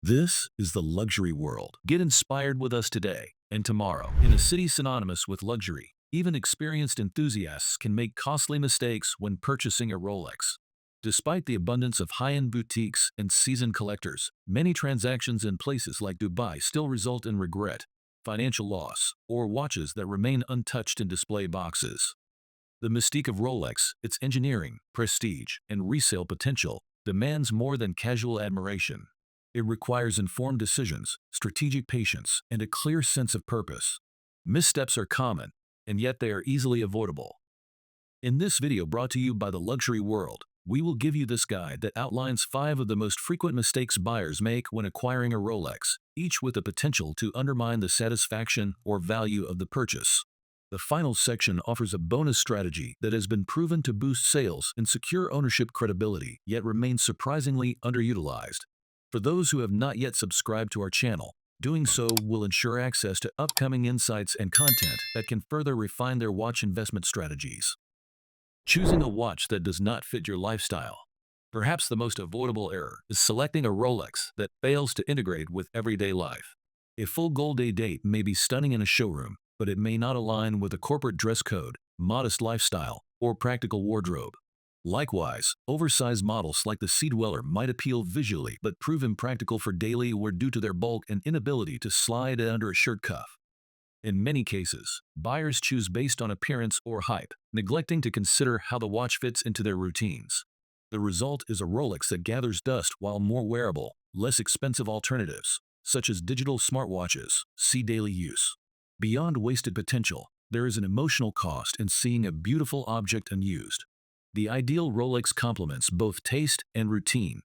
This is the luxury world. Get inspired with us today and tomorrow. In a city synonymous with luxury, even experienced enthusiasts can make costly mistakes when purchasing a Rolex. Despite the abundance of high-end boutiques and seasoned collectors, many transactions in places like Dubai still result in regret, financial loss, or watches that remain untouched in display boxes. The mystique of Rolex, its engineering, prestige, and resale potential, demands more than casual admiration. It requires informed decisions, strategic patience, and a clear sense of purpose. Missteps are common, and yet they are easily avoidable. In this video brought to you by the Luxury World, we will give you this guide that outlines 5 of the most frequent mistakes buyers make when acquiring a Rolex, each with the potential to undermine the satisfaction or value of the purchase. The final section offers a bonus strategy that has been proven to boost sales and secure ownership credibility, yet remains surprisingly underutilized. For those who have not yet subscribed to our channel, doing so will ensure access to upcoming insights and content that can further refine their watch investment strategies. Choosing a watch that does not fit your lifestyle. Perhaps the most avoidable error is selecting a Rolex that fails to integrate with everyday life. A full gold date may be stunning in a showroom, but it may not align with a corporate dress code, modest lifestyle, or practical wardrobe. Likewise, oversized models like the Sea Dweller might appeal visually but prove impractical for daily wear due to their bulk and inability to slide under a shirt cuff. In many cases, buyers choose based on appearance or hype, neglecting to consider how the watch fits into their routines. The result is a Rolex that gathers dust while more wearable, less expensive alternatives, such as digital smartwatches, see daily use. Beyond wasted potential, there is an emotional cost in seeing a beautiful object unused. The ideal Rolex complements both taste and routine.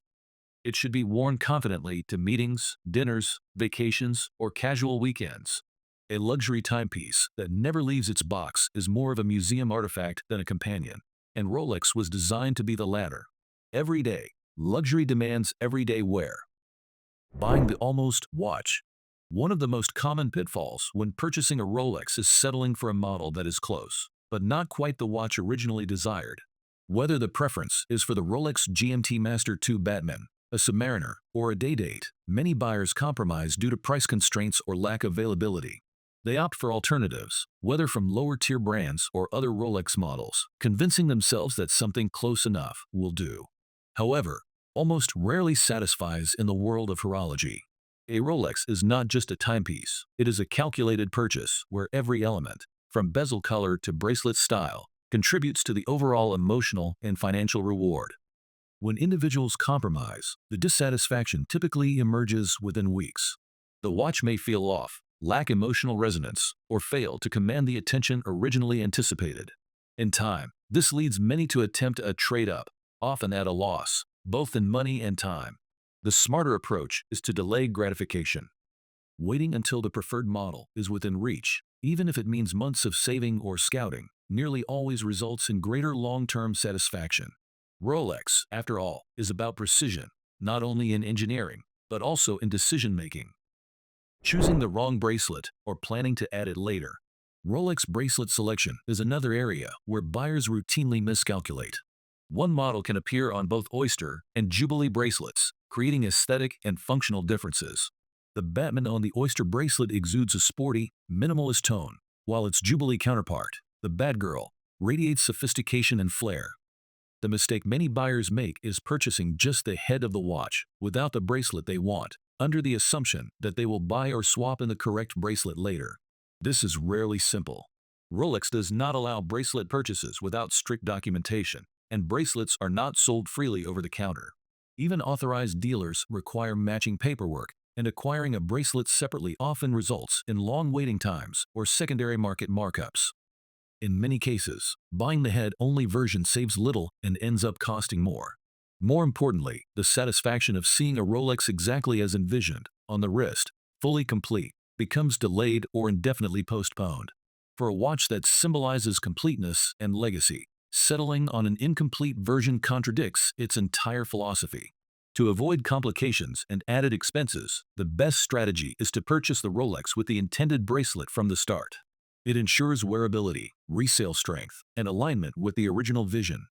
It should be worn confidently to meetings, dinners, vacations, or casual weekends. A luxury timepiece that never leaves its box is more of a museum artifact than a companion, and Rolex was designed to be the latter. Every day, luxury demands everyday wear. Buying the almost watch. One of the most common pitfalls when purchasing a Rolex is settling for a model that is close, but not quite the watch originally desired. Whether the preference is for the Rolex GMT-Master II Batman, a Submariner, or a Day-Date, many buyers compromise due to price constraints or lack of availability. They opt for alternatives, whether from lower-tier brands or other Rolex models, convincing themselves that something close enough will do. However, almost rarely satisfies in the world of horology. A Rolex is not just a timepiece, it is a calculated purchase where every element, from bezel color to bracelet style, contributes to the overall emotional and financial reward. When individuals compromise, the dissatisfaction typically emerges within weeks. The watch may feel off, lack emotional resonance, or fail to command the attention originally anticipated. In time, this leads many to attempt a trade-up, often at a loss, both in money and time. The smarter approach is to delay gratification. Waiting until the preferred model is within reach, even if it means months of saving or scouting, nearly always results in greater long-term satisfaction. Rolex, after all, is about precision, not only in engineering, but also in decision-making. Choosing the wrong bracelet or planning to add it later. Rolex bracelet selection is another area where buyers routinely miscalculate. One model can appear on both Oyster and Jubilee bracelets, creating aesthetic and functional differences. The Batman on the Oyster bracelet exudes a sporty, minimalist tone, while its Jubilee counterpart, the Batgirl, radiates sophistication and flair. The mistake many buyers make is purchasing just the head of the watch without the bracelet they want, under the assumption that they will buy or swap in the correct bracelet later. This is rarely simple. Rolex does not allow bracelet purchases without strict documentation, and bracelets are not sold freely over the counter. Even authorized dealers require matching paperwork, and acquiring a bracelet separately often results in long waiting times or secondary market markups. In many cases, buying the head-only version saves little and ends up costing more. More importantly, the satisfaction of seeing a Rolex exactly as envisioned, on the wrist, fully complete, becomes delayed or indefinitely postponed. For a watch that symbolizes completeness and legacy, settling on an incomplete version contradicts its entire philosophy. To avoid complications and added expenses, the best strategy is to purchase the Rolex with the intended bracelet from the start. It ensures wearability, resale strength, and alignment with the original vision.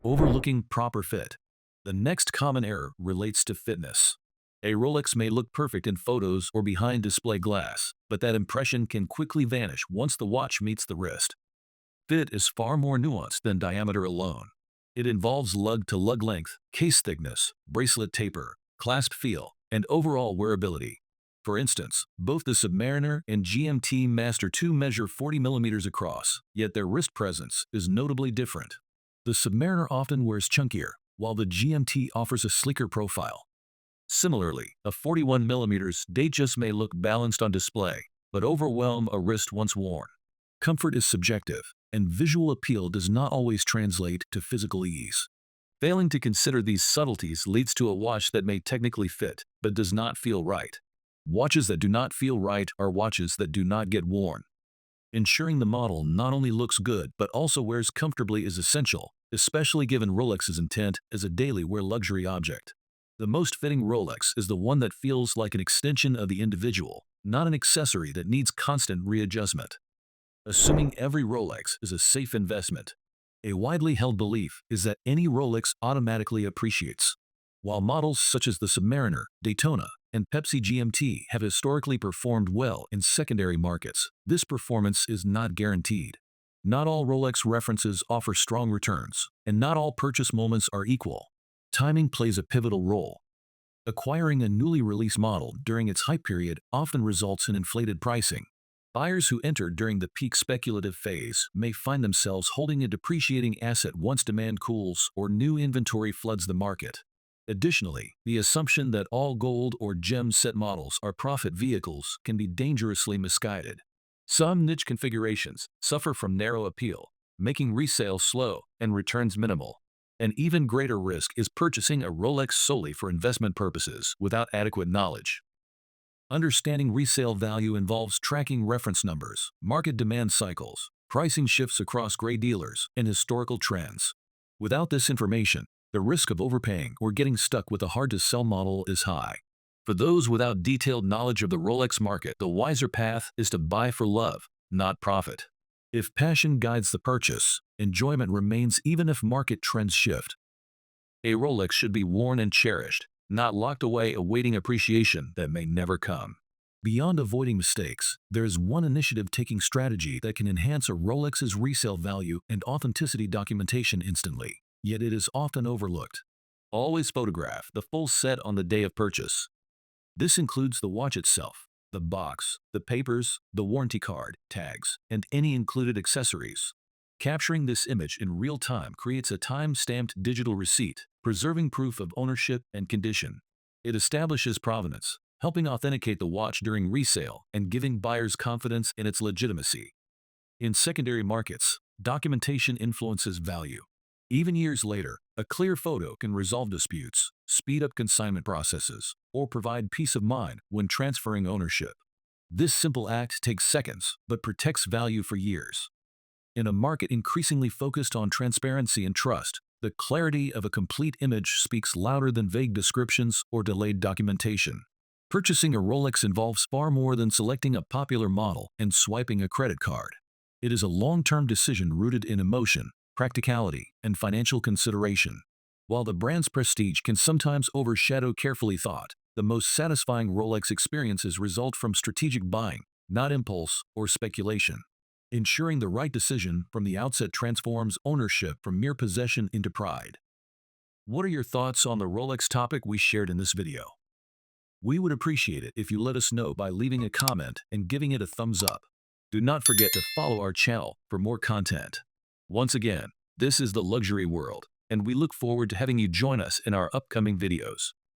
Overlooking proper fit. The next common error relates to fitness. A Rolex may look perfect in photos or behind display glass, but that impression can quickly vanish once the watch meets the wrist. Fit is far more nuanced than diameter alone. It involves lug-to-lug length, case thickness, bracelet taper, clasp feel, and overall wearability. For instance, both the Submariner and GMT-Master II measure 40 mm across, yet their wrist presence is notably different. The Submariner often wears chunkier, while the GMT offers a sleeker profile. Similarly, a 41 mm Datejust may look balanced on display, but overwhelm a wrist once worn. Comfort is subjective, and visual appeal does not always translate to physical ease. Failing to consider these subtleties leads to a watch that may technically fit, but does not feel right. Watches that do not feel right are watches that do not get worn. Ensuring the model not only looks good but also wears comfortably is essential, especially given Rolex's intent as a daily wear luxury object. The most fitting Rolex is the one that feels like an extension of the individual, not an accessory that needs constant readjustment. Assuming every Rolex is a safe investment. A widely held belief is that any Rolex automatically appreciates. While models such as the Submariner, Daytona, and Pepsi GMT have historically performed well in secondary markets, this performance is not guaranteed. Not all Rolex references offer strong returns, and not all purchase moments are equal. Timing plays a pivotal role. Acquiring a newly released model during its hype period often results in inflated pricing. Buyers who entered during the peak speculative phase may find themselves holding a depreciating asset once demand cools or new inventory floods the market. Additionally, the assumption that all gold or gem set models are profit vehicles can be dangerously misguided. Some niche configurations suffer from narrow appeal, making resale slow and returns minimal. An even greater risk is purchasing a Rolex solely for investment purposes without adequate knowledge. Understanding resale value involves tracking reference numbers, market demand cycles, pricing shifts across gray dealers, and historical trends. Without this information, the risk of overpaying or getting stuck with a hard-to-sell model is high. For those without detailed knowledge of the Rolex market, the wiser path is to buy for love, not profit. If passion guides the purchase, enjoyment remains even if market trends shift. A Rolex should be worn and cherished, not locked away awaiting appreciation that may never come. Beyond avoiding mistakes, there is one initiative-taking strategy that can enhance a Rolex's resale value and authenticity documentation instantly, yet it is often overlooked. Always photograph the full set on the day of purchase. This includes the watch itself, the box, the papers, the warranty card, tags, and any included accessories. Capturing this image in real time creates a time-stamped digital receipt, preserving proof of ownership and condition. It establishes provenance, helping authenticate the watch during resale and giving buyers confidence in its legitimacy. In secondary markets, documentation influences value. Even years later, a clear photo can resolve disputes, speed up consignment processes, or provide peace of mind when transferring ownership. This simple act takes seconds, but protects value for years. In a market increasingly focused on transparency and trust, the clarity of a complete image speaks louder than vague descriptions or delayed documentation. Purchasing a Rolex involves far more than selecting a popular model and swiping a credit card. It is a long-term decision rooted in emotion, practicality, and financial consideration. While the brand's prestige can sometimes overshadow carefully thought, the most satisfying Rolex experiences result from strategic buying, not impulse or speculation. Ensuring the right decision from the outset transforms ownership from mere possession into pride. What are your thoughts on the Rolex topic we shared in this video? We would appreciate it if you let us know by leaving a comment and giving it a thumbs up. Do not forget to follow our channel for more content. Once again, this is the luxury world, and we look forward to having you join us in our upcoming videos.